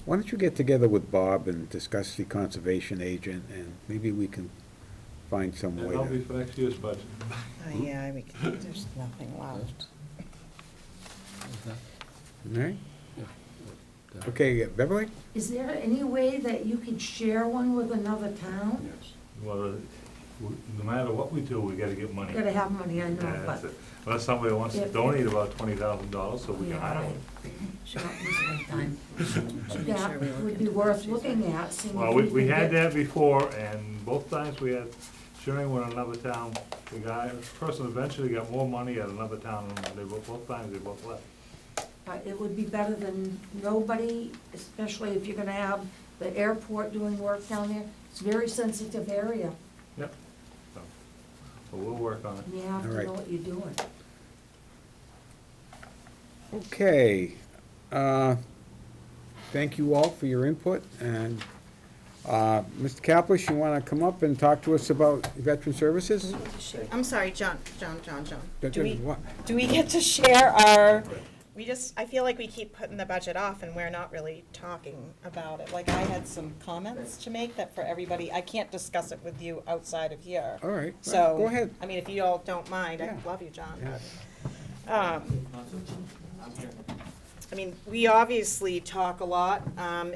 why don't you get together with Bob and discuss the conservation agent, and maybe we can find some And way that'll be to... for next year's budget. Yeah, there's nothing left. All right? Okay, Beverly? Is there any way that you could share one with another town? Yes. Well, no matter what we do, we gotta get money. Gotta have money, I know, Yeah, but that's it. Unless somebody wants to If- donate about $20,000 so we can hire one. sure, this is time. Make sure we That look would at be the worth pictures. looking at, seeing Well, if we we can had get. that before, and both times we had sharing with another town. The person eventually got more money at another town, and both times they both left. But it would be better than nobody, especially if you're gonna have the airport doing work down there. It's a very sensitive area, Yep. So, but we'll work on it. and you have All to right. know what you're doing. Okay, thank you all for your input, and, Mr. Kaplis, you want to come up and talk to us about veteran services? I'm sorry, John. Do we, What? do we get to share our, I feel like we keep putting the budget off and we're not really talking about it. Like, I had some comments to make that for everybody, I can't discuss it with you outside of here. All right, So. go ahead. I mean, if you all don't mind, I Yeah. love you, John. Yeah. I mean, we obviously talk a lot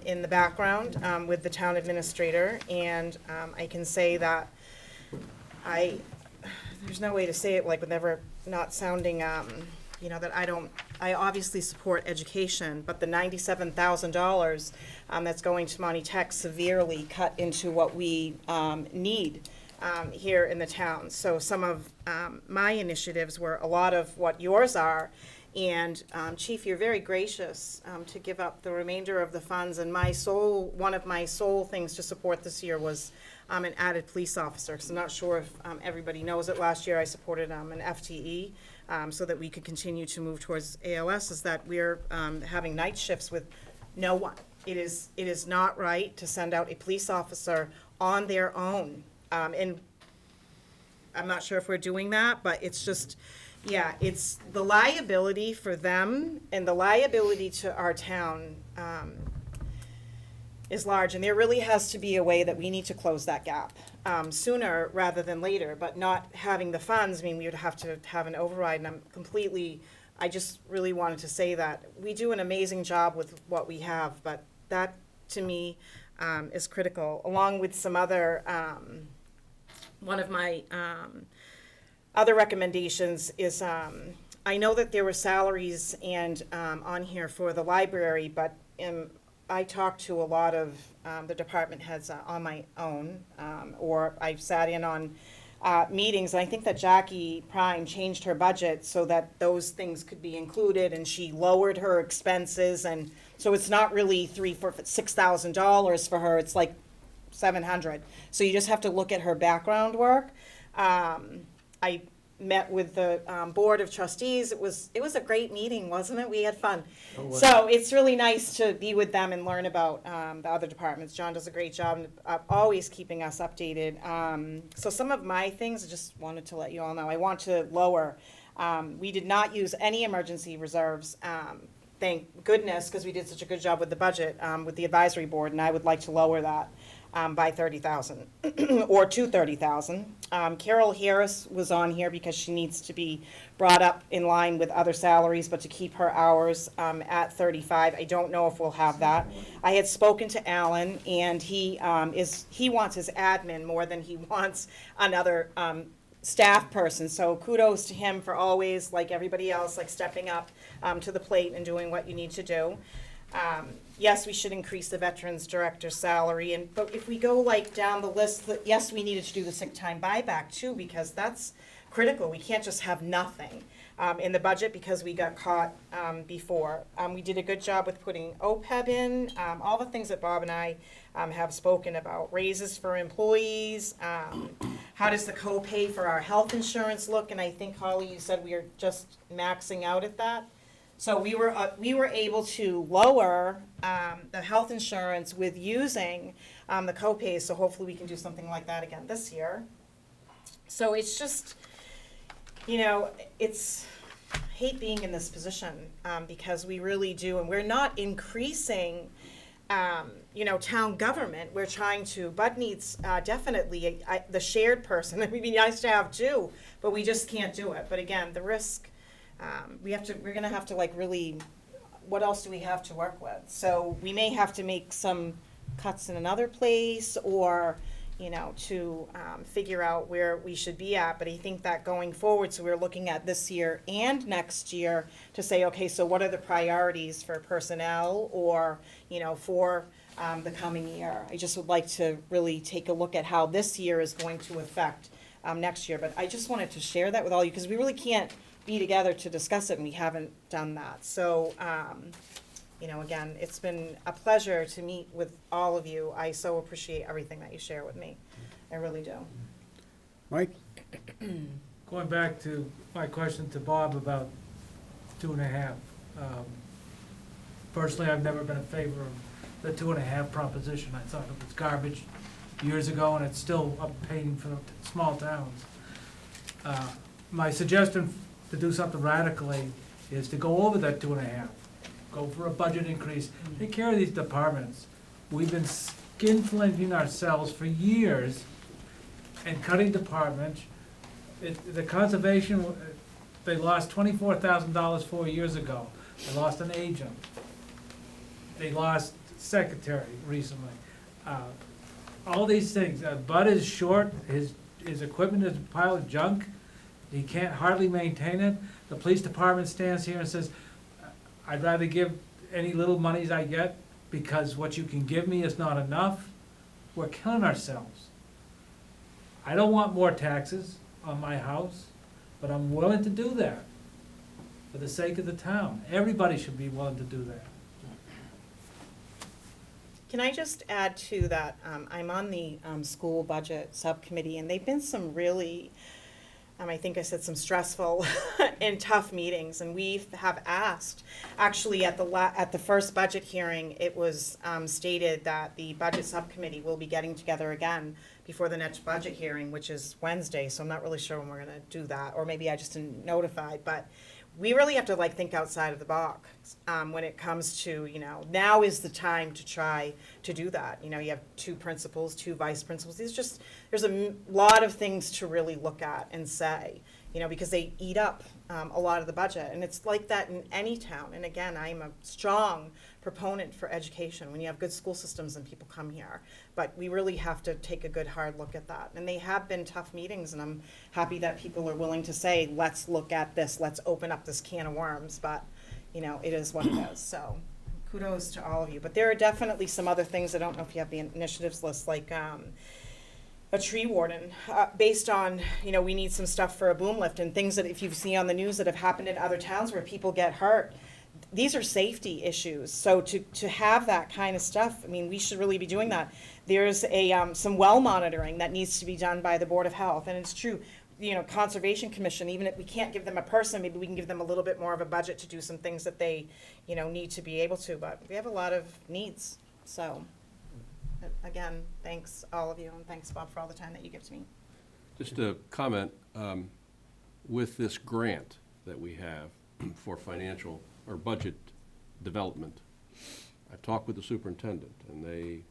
in the background with the town administrator, and I can say that there's no way to say it like with never not sounding, that I obviously support education, but the $97,000 that's going to Monty Tech severely cut into what we need here in the town. So some of my initiatives were a lot of what yours are. And Chief, you're very gracious to give up the remainder of the funds. And one of my sole things to support this year was an added police officer. Because I'm not sure if everybody knows it. Last year I supported an FTE so that we could continue to move towards ALS. Is that we're having night shifts with no one. It is not right to send out a police officer on their own. And I'm not sure if we're doing that, but it's just. Yeah, it's the liability for them and the liability to our town is large, and there really has to be a way that we need to close that gap. sooner rather than later, but not having the funds, I mean, we would have to have an override, and I just really wanted to say that. We do an amazing job with what we have, but that, to me, is critical, along with some other, one of my other recommendations is, I know that there were salaries and, on here for the library, but I talked to a lot of the department heads on my own, or I've sat in on meetings, and I think that Jackie Prime changed her budget so that those things could be included, and she lowered her expenses, and so it's not really $6,000 for her, it's like $700. So you just have to look at her background work. I met with the Board of Trustees. It was a great meeting, wasn't it? We had fun. So it's really nice to be with them and learn about the other departments. John does a great job of always keeping us updated. So some of my things, I just wanted to let you all know. I want to lower. We did not use any emergency reserves. Thank goodness, because we did such a good job with the budget, with the advisory board, and I would like to lower that by 30,000 or to 30,000. Carol Harris was on here because she needs to be brought up in line with other salaries, but to keep her hours at 35. I don't know if we'll have that. I had spoken to Alan, and he wants his admin more than he wants another staff person. So kudos to him for always, like everybody else, like stepping up to the plate and doing what you need to do. Yes, we should increase the veterans director's salary, but if we go like down the list, yes, we needed to do the sick time buyback too, because that's critical. We can't just have nothing in the budget because we got caught before. We did a good job with putting OPEB in, all the things that Bob and I have spoken about, raises for employees, how does the copay for our health insurance look, and I think, Holly, you said we are just maxing out at that. So we were able to lower the health insurance with using the copays, so hopefully we can do something like that again this year. So it's just, hate being in this position because we really do, and we're not increasing, town government. We're trying to, Bud needs definitely the shared person. It would be nice to have two, but we just can't do it. But again, the risk. We're gonna have to really, what else do we have to work with? So we may have to make some cuts in another place or, to figure out where we should be at. But I think that going forward, so we're looking at this year and next year to say, okay, so what are the priorities for personnel or, for the coming year? I just would like to really take a look at how this year is going to affect next year. But I just wanted to share that with all you because we really can't be together to discuss it, and we haven't done that. So, again, it's been a pleasure to meet with all of you. I so appreciate everything that you share with me. I really do. Mike? Going back to my question to Bob about 2.5. Personally, I've never been in favor of the 2.5 proposition. I thought it was garbage years ago, and it's still a pain for the small towns. My suggestion to do something radically is to go over that 2.5. Go for a budget increase. Take care of these departments. We've been skinflinting ourselves for years and cutting departments. The conservation, they lost $24,000 4 years ago. They lost an agent. They lost secretary recently. All these things. Bud is short. His equipment is a pile of junk. He can't hardly maintain it. The police department stands here and says, I'd rather give any little monies I get because what you can give me is not enough. We're killing ourselves. I don't want more taxes on my house, but I'm willing to do that for the sake of the town. Everybody should be willing to do that. Can I just add to that? I'm on the school budget subcommittee, and they've been some really, I think I said some stressful and tough meetings, and we have asked, actually at the first budget hearing, it was stated that the budget subcommittee will be getting together again before the next budget hearing, which is Wednesday, so I'm not really sure when we're gonna do that, or maybe I just didn't notify, but we really have to like think outside of the box when it comes to, now is the time to try to do that. You have 2 principals, 2 vice principals. There's a lot of things to really look at and say, because they eat up a lot of the budget. And it's like that in any town. And again, I'm a strong proponent for education when you have good school systems and people come here. But we really have to take a good hard look at that. And they have been tough meetings, and I'm happy that people are willing to say, let's look at this, let's open up this can of worms. But, it is what it is. So kudos to all of you. But there are definitely some other things. I don't know if you have the initiatives list, like a tree warden, based on, we need some stuff for a boom lift and things that if you've seen on the news that have happened in other towns where people get hurt. These are safety issues. So to have that kind of stuff, we should really be doing that. There's some well monitoring that needs to be done by the Board of Health. And it's true, Conservation Commission, even if we can't give them a person, maybe we can give them a little bit more of a budget to do some things that they, need to be able to. But we have a lot of needs. So again, thanks all of you, and thanks, Bob, for all the time that you give to me. Just a comment, with this grant that we have for financial or budget development, I talked with the superintendent, and they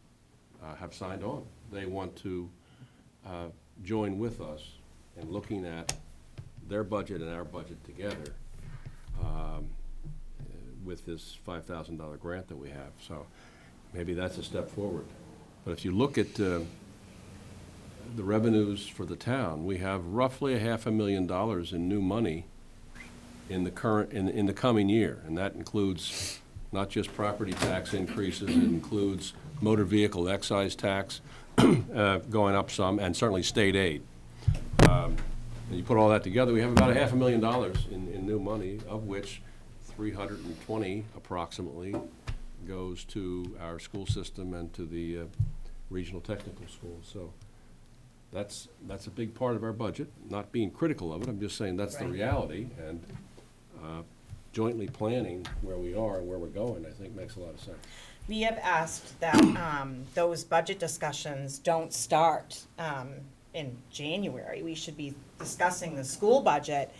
have signed on. They want to join with us in looking at their budget and our budget together with this $5,000 grant that we have. So maybe that's a step forward. But if you look at the revenues for the town, we have roughly $500,000 in new money in the coming year, and that includes not just property tax increases, it includes motor vehicle excise tax going up some, and certainly state aid. And you put all that together, we have about $500,000 in new money, of which 320 approximately goes to our school system and to the regional technical schools. So that's a big part of our budget. Not being critical of it, I'm just saying that's the reality. And jointly planning where we are and where we're going, I think makes a lot of sense. We have asked that those budget discussions don't start in January. We should be discussing the school budget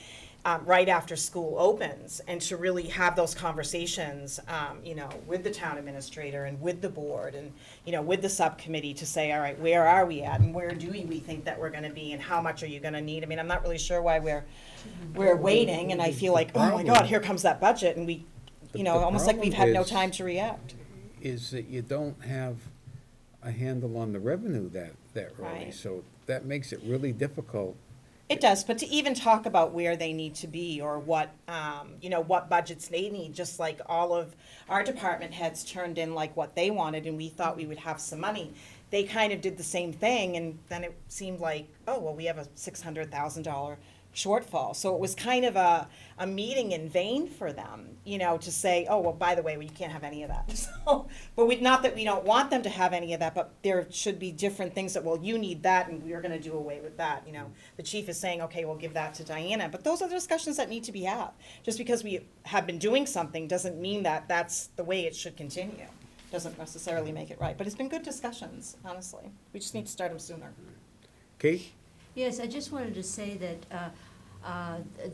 right after school opens, and to really have those conversations, with the town administrator and with the board and, with the subcommittee to say, all right, where are we at and where do we think that we're gonna be and how much are you gonna need? I'm not really sure why we're waiting, and I feel like, oh my God, here comes that budget, and we, almost like we've had no time to react. Is that you don't have a handle on the revenue that early. Right. So that makes it really difficult. It does, but to even talk about where they need to be or what, what budgets they need, just like all of our department heads turned in like what they wanted and we thought we would have some money. They kind of did the same thing, and then it seemed like, oh, well, we have a $600,000 shortfall. So it was kind of a meeting in vain for them, to say, oh, well, by the way, you can't have any of that. So, but not that we don't want them to have any of that, but there should be different things that, well, you need that and we're going to do away with that. The chief is saying, okay, we'll give that to Diana. But those are the discussions that need to be had. Just because we have been doing something doesn't mean that that's the way it should continue. Doesn't necessarily make it right. But it's been good discussions, honestly. We just need to start them sooner. Kate? Yes, I just wanted to say that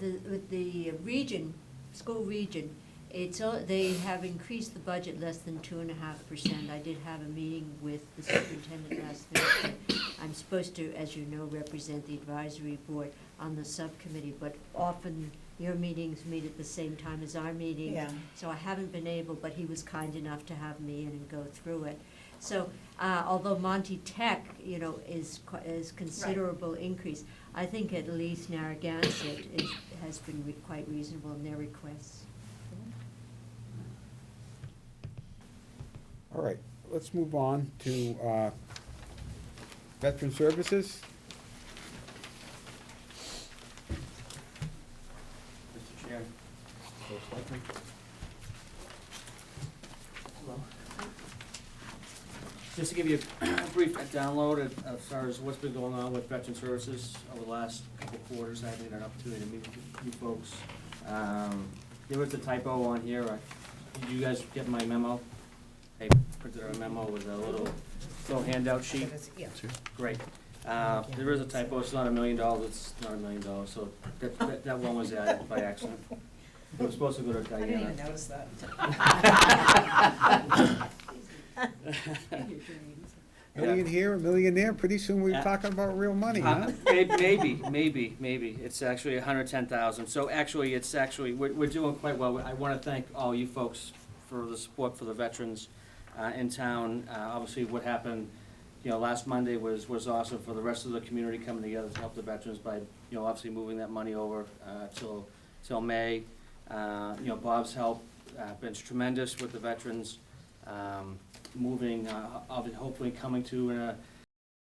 with the region, school region, they have increased the budget less than 2.5%. I did have a meeting with the superintendent last Thursday. I'm supposed to, as you know, represent the advisory board on the subcommittee, but often your meetings meet at the same time as our meeting. Yeah. So I haven't been able, but he was kind enough to have me in and go through it. So, although Monty Tech, is considerable increase, I think at least Narragansett has been quite reasonable in their requests. All right, let's move on to Veteran Services. Mr. Chair. Selectmen. Hello. Just to give you a brief download as far as what's been going on with Veteran Services over the last couple of quarters, I haven't had an opportunity to meet with you folks. There was a typo on here. Did you guys get my memo? I printed out a memo with a little handout sheet. Yeah. Great. There is a typo. It's not $1 million. It's not $1 million. So that one was added by accident. It was supposed to go to I didn't even Diana. notice that. Million here, a million there, pretty soon we're talking about real money, huh? Maybe. It's actually 110,000. So actually, we're doing quite well. I want to thank all you folks for the support for the veterans in town. Obviously, what happened, last Monday was awesome for the rest of the community coming together to help the veterans by, obviously moving that money over till May. Bob's help been tremendous with the veterans. Moving, hopefully coming to